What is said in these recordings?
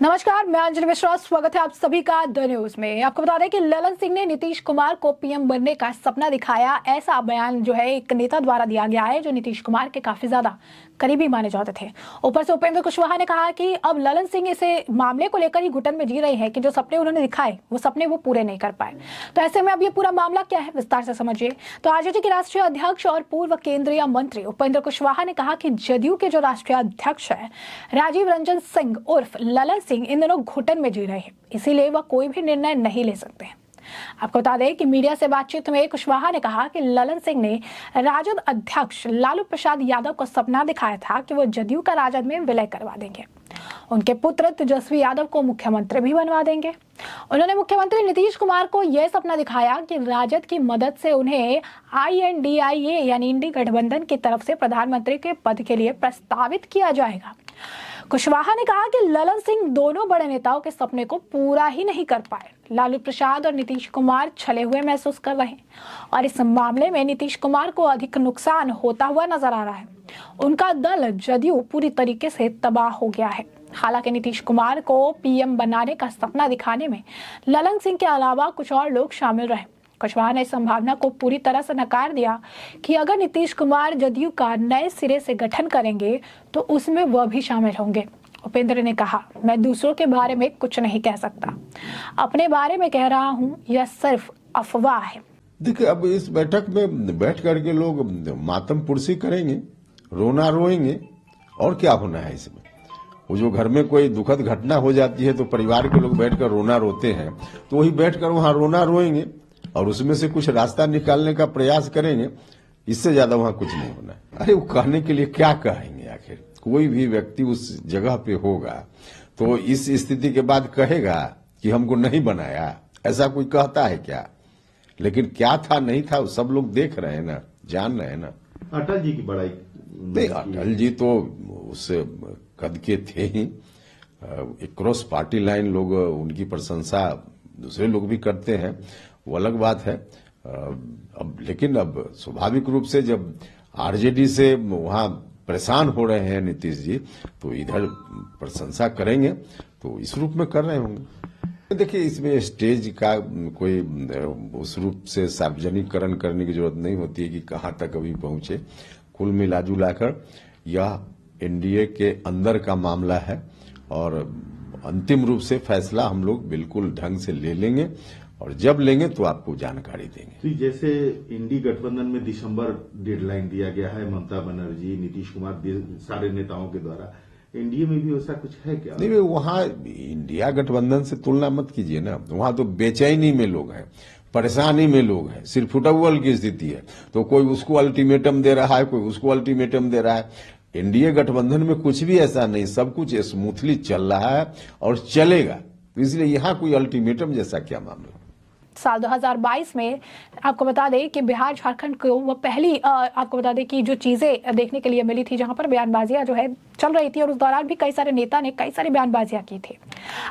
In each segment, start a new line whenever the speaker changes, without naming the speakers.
नमस्कार, मैं अंजलि मिश्रा। स्वागत है आप सभी का द न्यूज में। आपको बता दें कि ललन सिंह ने नीतीश कुमार को पीएम बनने का सपना दिखाया। ऐसा बयान जो है एक नेता द्वारा दिया गया है जो नीतीश कुमार के काफी ज्यादा करीबी माने जाते थे। ऊपर से उपेंद्र कुशवाहा ने कहा कि अब ललन सिंह इसे मामले को लेकर ही घुटन में जी रहे हैं कि जो सपने उन्होंने दिखाए वो सपने वो पूरे नहीं कर पाए। तो ऐसे में अब ये पूरा मामला क्या है, विस्तार से समझिए। तो आरजेडी के राष्ट्रीय अध्यक्ष और पूर्व केंद्रीय मंत्री उपेंद्र कुशवाहा ने कहा कि जदयू के जो राष्ट्रीय अध्यक्ष है राजीव रंजन सिंह उर्फ ललन सिंह इन दिनों घुटन में जी रहे हैं, इसीलिए वह कोई भी निर्णय नहीं ले सकते हैं। आपको बता दें कि मीडिया से बातचीत में कुशवाहा ने कहा कि ललन सिंह ने राजद अध्यक्ष लालू प्रसाद यादव को सपना दिखाया था कि वो जदयू का राजद में विलय करवा देंगे। उनके पुत्र तेजस्वी यादव को मुख्यमंत्री भी बनवा देंगे। उन्होंने मुख्यमंत्री नीतीश कुमार को यह सपना दिखाया कि राजद की मदद से उन्हें INDIA यानी इंडी गठबंधन की तरफ से प्रधानमंत्री के पद के लिए प्रस्तावित किया जाएगा। कुशवाहा ने कहा कि ललन सिंह दोनों बड़े नेताओं के सपने को पूरा ही नहीं कर पाए। लालू प्रसाद और नीतीश कुमार छले हुए महसूस कर रहे हैं और इस मामले में नीतीश कुमार को अधिक नुकसान होता हुआ नजर आ रहा है। उनका दल जदयू पूरी तरीके से तबाह हो गया है। हालांकि नीतीश कुमार को पीएम बनाने का सपना दिखाने में ललन सिंह के अलावा कुछ और लोग शामिल रहे। कुशवाहा ने इस संभावना को पूरी तरह से नकार दिया कि अगर नीतीश कुमार जदयू का नए सिरे से गठन करेंगे तो उसमें वह भी शामिल होंगे। उपेंद्र ने कहा, मैं दूसरों के बारे में कुछ नहीं कह सकता, अपने बारे में कह रहा हूं, यह सिर्फ अफवाह है।
देखिए, अब इस बैठक में बैठ करके लोग मातम पुरसी करेंगे, रोना रोएंगे, और क्या होना है इसमें। वो जो घर में कोई दुखद घटना हो जाती है तो परिवार के लोग बैठकर रोना रोते हैं, तो वही बैठकर वहां रोना रोएंगे और उसमें से कुछ रास्ता निकालने का प्रयास करेंगे। इससे ज्यादा वहां कुछ नहीं होना है। अरे वो कहने के लिए क्या कहेंगे? आखिर कोई भी व्यक्ति उस जगह पे होगा तो इस स्थिति के बाद कहेगा कि हमको नहीं बनाया। ऐसा कोई कहता है क्या? लेकिन क्या था नहीं था सब लोग देख रहे हैं ना, जान रहे हैं ना।
अटल जी की बड़ाई
नहीं, अटल जी तो उस कद के थे ही। एक क्रॉस पार्टी लाइन लोग उनकी प्रशंसा दूसरे लोग भी करते हैं, वो अलग बात है। अब लेकिन अब स्वाभाविक रूप से जब आरजेडी से वहां परेशान हो रहे हैं नीतीश जी, तो इधर प्रशंसा करेंगे, तो इस रूप में कर रहे होंगे। देखिए, इसमें स्टेज का कोई उस रूप से सार्वजनिकरण करने की जरूरत नहीं होती है कि कहां तक अभी पहुंचे। कुल मिलाजुलाकर यह एनडीए के अंदर का मामला है और अंतिम रूप से फैसला हम लोग बिल्कुल ढंग से ले लेंगे और जब लेंगे तो आपको जानकारी देंगे।
तो जैसे इंडी गठबंधन में दिसंबर डेडलाइन दिया गया है, ममता बनर्जी, नीतीश कुमार, सारे नेताओं के द्वारा, एनडीए में भी वैसा कुछ है क्या?
नहीं, वहां इंडिया गठबंधन से तुलना मत कीजिए ना। वहां तो बेचैनी में लोग हैं, परेशानी में लोग हैं, सिर्फ फुटबॉल की स्थिति है। तो कोई उसको अल्टीमेटम दे रहा है, कोई उसको अल्टीमेटम दे रहा है। एनडीए गठबंधन में कुछ भी ऐसा नहीं, सब कुछ स्मूथली चल रहा है और चलेगा। इसलिए यहां कोई अल्टीमेटम जैसा क्या मामला।
साल 2022 में आपको बता दें कि बिहार झारखंड को वो पहली आपको बता दें कि जो चीजें देखने के लिए मिली थी जहां पर बयानबाजियां जो है चल रही थी और उस दौरान भी कई सारे नेता ने कई सारी बयानबाजियां की थी।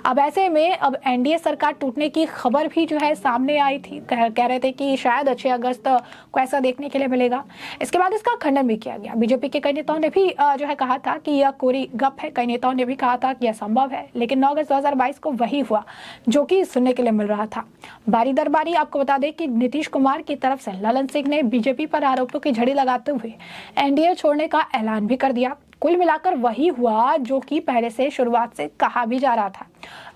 अब ऐसे में अब एनडीए सरकार टूटने की खबर भी जो है सामने आई थी। कह रहे थे कि शायद 6 अगस्त को ऐसा देखने के लिए मिलेगा। इसके बाद इसका खंडन भी किया गया। बीजेपी के कई नेताओं ने भी जो है कहा था कि यह कोरी गप है। कई नेताओं ने भी कहा था कि यह संभव है, लेकिन 9 अगस्त 2022 को वही हुआ जो कि सुनने के लिए मिल रहा था। बारी दरबारी आपको बता दें कि नीतीश कुमार की तरफ से ललन सिंह ने बीजेपी पर आरोपों की झड़ी लगाते हुए एनडीए छोड़ने का ऐलान भी कर दिया। कुल मिलाकर वही हुआ जो कि पहले से शुरुआत से कहा भी जा रहा था।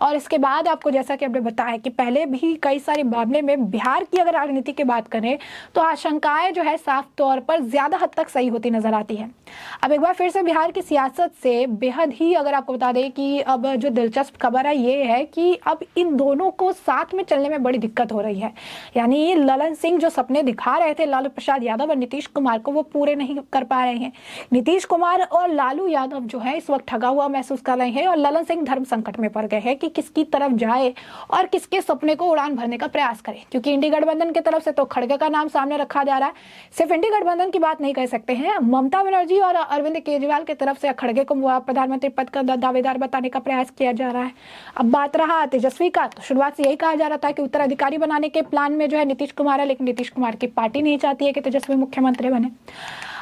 और इसके बाद आपको जैसा कि आपने बताया कि पहले भी कई सारे मामले में बिहार की अगर राजनीति की बात करें तो आशंकाएं जो है साफ तौर पर ज्यादा हद तक सही होती नजर आती है। अब एक बार फिर से बिहार की सियासत से बेहद ही अगर आपको बता दें कि अब जो दिलचस्प खबर है ये है कि अब इन दोनों को साथ में चलने में बड़ी दिक्कत हो रही है। यानी ललन सिंह जो सपने दिखा रहे थे लालू प्रसाद यादव और नीतीश कुमार को, वो पूरे नहीं कर पा रहे हैं। नीतीश कुमार और लालू यादव जो है इस वक्त ठगा हुआ महसूस कर रहे हैं और ललन सिंह धर्म संकट में पड़ गए हैं कि किसकी तरफ जाए और किसके सपने को उड़ान भरने का प्रयास करे। क्योंकि इंडी गठबंधन की तरफ से तो खड़गे का नाम सामने रखा जा रहा है। सिर्फ इंडी गठबंधन की बात नहीं कह सकते हैं, ममता बनर्जी और अरविंद केजरीवाल की तरफ से खड़गे को प्रधानमंत्री पद का दावेदार बताने का प्रयास किया जा रहा है। अब बात रहा तेजस्वी का, तो शुरुआत से यही कहा जा रहा था कि उत्तराधिकारी बनाने के प्लान में जो है नीतीश कुमार है, लेकिन नीतीश कुमार की पार्टी नहीं चाहती है कि तेजस्वी मुख्यमंत्री बने।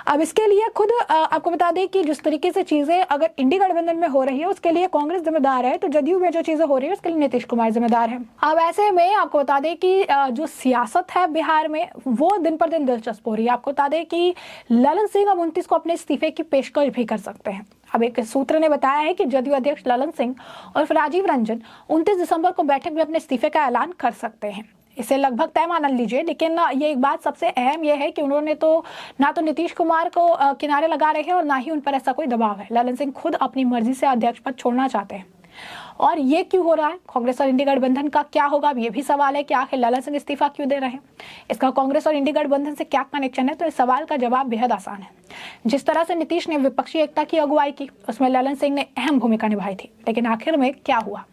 अब इसके लिए खुद आपको बता दें कि जिस तरीके से चीजें अगर इंडी गठबंधन में हो रही है उसके लिए कांग्रेस जिम्मेदार है, तो जदयू में जो चीजें हो रही है उसके लिए नीतीश कुमार जिम्मेदार है। अब ऐसे में आपको बता दें कि जो सियासत है बिहार में वो दिन पर दिन दिलचस्प हो रही है। आपको बता दें कि ललन सिंह अब 29 को अपने इस्तीफे की पेशकश भी कर सकते हैं। अब एक सूत्र ने बताया है कि जदयू अध्यक्ष ललन सिंह और राजीव रंजन 29 दिसंबर को बैठक में अपने इस्तीफे का ऐलान कर सकते हैं। इसे लगभग तय मान लीजिए, लेकिन ये एक बात सबसे अहम यह है कि उन्होंने तो ना तो नीतीश कुमार को किनारे लगा रहे हैं और ना ही उन पर ऐसा कोई दबाव है। ललन सिंह खुद अपनी मर्जी से अध्यक्ष पद छोड़ना चाहते हैं। और ये क्यों हो रहा है? कांग्रेस और इंडी गठबंधन का क्या होगा? अब ये भी सवाल है कि आखिर ललन सिंह इस्तीफा क्यों दे रहे हैं, इसका कांग्रेस और इंडी गठबंधन से क्या कनेक्शन है? तो इस सवाल का जवाब बेहद आसान है। जिस तरह से नीतीश ने विपक्षी एकता की अगुवाई की उसमें ललन सिंह ने अहम भूमिका निभाई थी, लेकिन आखिर में क्या हुआ?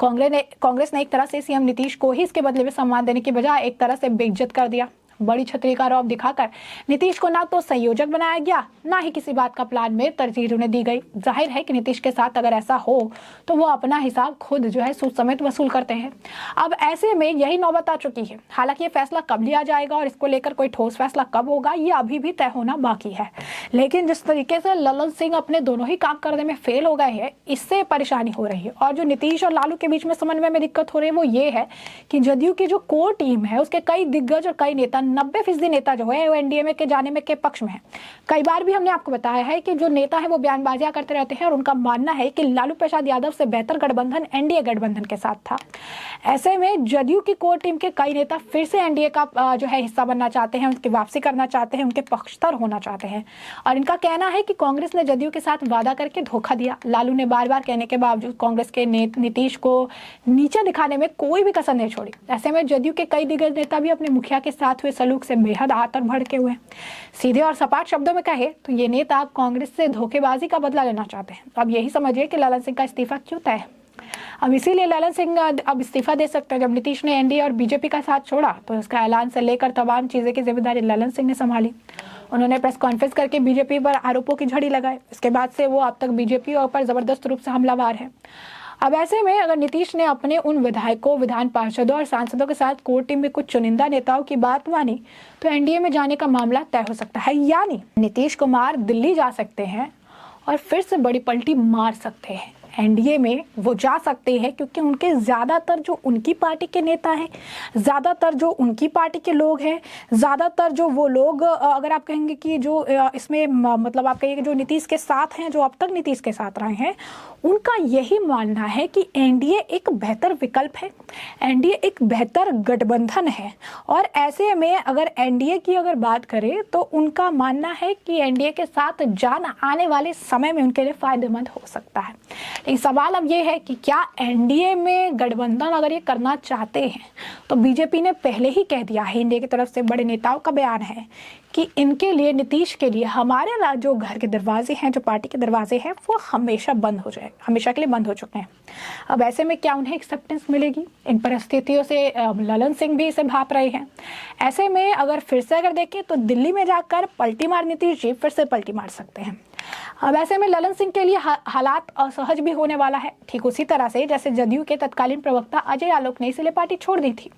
कांग्रेस ने एक तरह से सीएम नीतीश को ही इसके बदले में सम्मान देने की बजाय एक तरह से बेइज्जत कर दिया। बड़ी छतरी का रौब दिखाकर नीतीश को ना तो संयोजक बनाया गया, ना ही किसी बात का प्लान में तरजीह उन्हें दी गई। जाहिर है कि नीतीश के साथ अगर ऐसा हो तो वो अपना हिसाब खुद जो है सूद समेत वसूल करते हैं। अब ऐसे में यही नौबत आ चुकी है। हालांकि ये फैसला कब लिया जाएगा और इसको लेकर कोई ठोस फैसला कब होगा ये अभी भी तय होना बाकी है। लेकिन जिस तरीके से ललन सिंह अपने दोनों ही काम करने में फेल हो गए हैं, इससे परेशानी हो रही है। और जो नीतीश और लालू के बीच में समन्वय में दिक्कत हो रही है वो ये है कि जदयू की जो कोर टीम है उसके कई दिग्गज और कई नेता 90% नेता जो है वो एनडीए में के जाने में के पक्ष में है। कई बार भी हमने आपको बताया है कि जो नेता है वो बयानबाजियां करते रहते हैं और उनका मानना है कि लालू प्रसाद यादव से बेहतर गठबंधन एनडीए गठबंधन के साथ था। ऐसे में जदयू की कोर टीम के कई नेता फिर से एनडीए का जो है हिस्सा बनना चाहते हैं, उनकी वापसी करना चाहते हैं, उनके पक्षधर होना चाहते हैं। और इनका कहना है कि कांग्रेस ने जदयू के साथ वादा करके धोखा दिया। लालू ने बार बार कहने के बावजूद कांग्रेस के नीतीश को नीचे दिखाने में कोई भी कसर नहीं छोड़ी। ऐसे में जदयू के कई दिग्गज नेता भी अपने मुखिया के साथ हुए सलूक से बेहद आहत और भड़के हुए। सीधे और सपाट शब्दों में कहे तो ये नेता कांग्रेस से धोखेबाजी का बदला लेना चाहते हैं। अब यही समझिए कि ललन सिंह का इस्तीफा क्यों तय है। अब इसीलिए ललन सिंह अब इस्तीफा दे सकते हैं। जब नीतीश ने एनडीए और बीजेपी का साथ छोड़ा तो इसका ऐलान से लेकर तमाम चीजें की जिम्मेदारी ललन सिंह ने संभाली। उन्होंने प्रेस कॉन्फ्रेंस करके बीजेपी पर आरोपों की झड़ी लगाई। इसके बाद से वो अब तक बीजेपी पर जबरदस्त रूप से हमलावर है। अब ऐसे में अगर नीतीश ने अपने उन विधायकों, विधान पार्षदों और सांसदों के साथ कोर टीम में कुछ चुनिंदा नेताओं की बात मानी तो एनडीए में जाने का मामला तय हो सकता है। यानी नीतीश कुमार दिल्ली जा सकते हैं और फिर से बड़ी पलटी मार सकते हैं। एनडीए में वो जा सकते हैं क्योंकि उनके ज़्यादातर जो उनकी पार्टी के नेता हैं, ज़्यादातर जो उनकी पार्टी के लोग हैं, ज़्यादातर जो वो लोग अगर आप कहेंगे कि जो इसमें मतलब आप कहिए जो नीतीश के साथ हैं, जो अब तक नीतीश के साथ रहे हैं, उनका यही मानना है कि एनडीए एक बेहतर विकल्प है, एनडीए एक बेहतर गठबंधन है। और ऐसे में अगर एनडीए की अगर बात करें तो उनका मानना है कि एनडीए के साथ जाना आने वाले समय में उनके लिए फायदेमंद हो सकता है। लेकिन सवाल अब ये है कि क्या एनडीए में गठबंधन अगर ये करना चाहते हैं तो बीजेपी ने पहले ही कह दिया है, एनडीए की तरफ से बड़े नेताओं का बयान है कि इनके लिए, नीतीश के लिए हमारे जो घर के दरवाजे हैं, जो पार्टी के दरवाजे हैं, वो हमेशा बंद हो जाए, हमेशा के लिए बंद हो चुके हैं। अब ऐसे में क्या उन्हें एक्सेप्टेंस मिलेगी? इन परिस्थितियों से ललन सिंह भी इसे भाप रहे हैं। ऐसे में अगर फिर से अगर देखें तो दिल्ली में जाकर पलटी मार नीतीश जी फिर से पलटी मार सकते हैं। अब ऐसे में ललन सिंह के लिए हालात असहज भी होने वाला है, ठीक उसी तरह से जैसे जदयू के तत्कालीन प्रवक्ता अजय आलोक ने इसलिए पार्टी छोड़ दी थी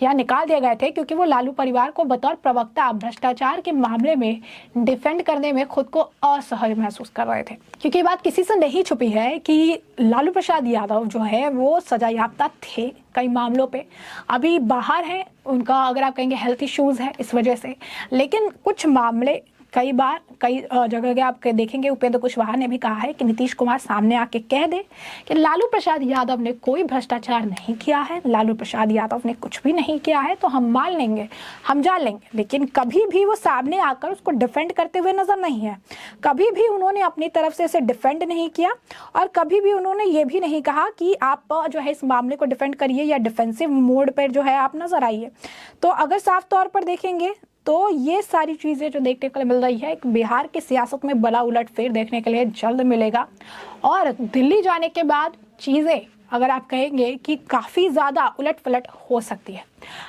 या निकाल दिए गए थे क्योंकि वो लालू परिवार को बतौर प्रवक्ता भ्रष्टाचार के मामले में डिफेंड करने में खुद को असहज महसूस कर रहे थे। क्योंकि ये बात किसी से नहीं छुपी है कि लालू प्रसाद यादव जो है वो सजायाफ्ता थे कई मामलों पे, अभी बाहर हैं, उनका अगर आप कहेंगे हेल्थ इश्यूज है इस वजह से। लेकिन कुछ मामले कई बार कई जगह आप देखेंगे उपेंद्र कुशवाहा ने भी कहा है कि नीतीश कुमार सामने आके कह दे कि लालू प्रसाद यादव ने कोई भ्रष्टाचार नहीं किया है, लालू प्रसाद यादव ने कुछ भी नहीं किया है, तो हम मान लेंगे, हम जान लेंगे। लेकिन कभी भी वो सामने आकर उसको डिफेंड करते हुए नजर नहीं है। कभी भी उन्होंने अपनी तरफ से इसे डिफेंड नहीं किया और कभी भी उन्होंने ये भी नहीं कहा कि आप जो है इस मामले को डिफेंड करिए या डिफेंसिव मोड पर जो है आप नजर आइए। तो अगर साफ तौर पर देखेंगे तो ये सारी चीज़ें जो देखने को मिल रही है, बिहार की सियासत में बड़ा उलटफेर देखने के लिए जल्द मिलेगा। और दिल्ली जाने के बाद चीज़ें अगर आप कहेंगे कि काफ़ी ज़्यादा उलट पलट हो सकती है।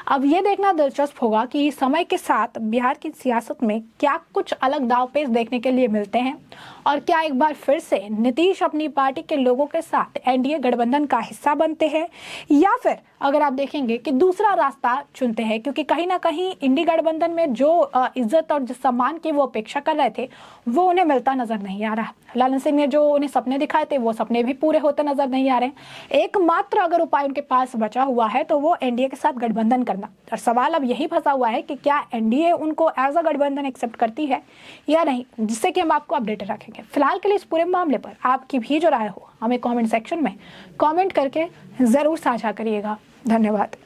अब ये देखना दिलचस्प होगा कि समय के साथ बिहार की सियासत में क्या कुछ अलग दांवपेच देखने के लिए मिलते हैं और क्या एक बार फिर से नीतीश अपनी पार्टी के लोगों के साथ एनडीए गठबंधन का हिस्सा बनते हैं, या फिर अगर आप देखेंगे कि दूसरा रास्ता चुनते हैं, क्योंकि कहीं ना कहीं इंडी गठबंधन में जो इज्जत और जिस सम्मान की वो अपेक्षा कर रहे थे वो उन्हें मिलता नजर नहीं आ रहा। लालन सिंह ने जो उन्हें सपने दिखाए थे वो सपने भी पूरे होते नजर नहीं आ रहे। एकमात्र अगर उपाय उनके पास बचा हुआ है तो वो एनडीए के साथ गठबंधन करना, और सवाल अब यही फंसा हुआ है कि क्या एनडीए उनको एज अ गठबंधन एक्सेप्ट करती है या नहीं, जिससे कि हम आपको अपडेटेड रखेंगे। फिलहाल के लिए इस पूरे मामले पर आपकी भी जो राय हो हमें कमेंट सेक्शन में कमेंट करके जरूर साझा करिएगा। धन्यवाद।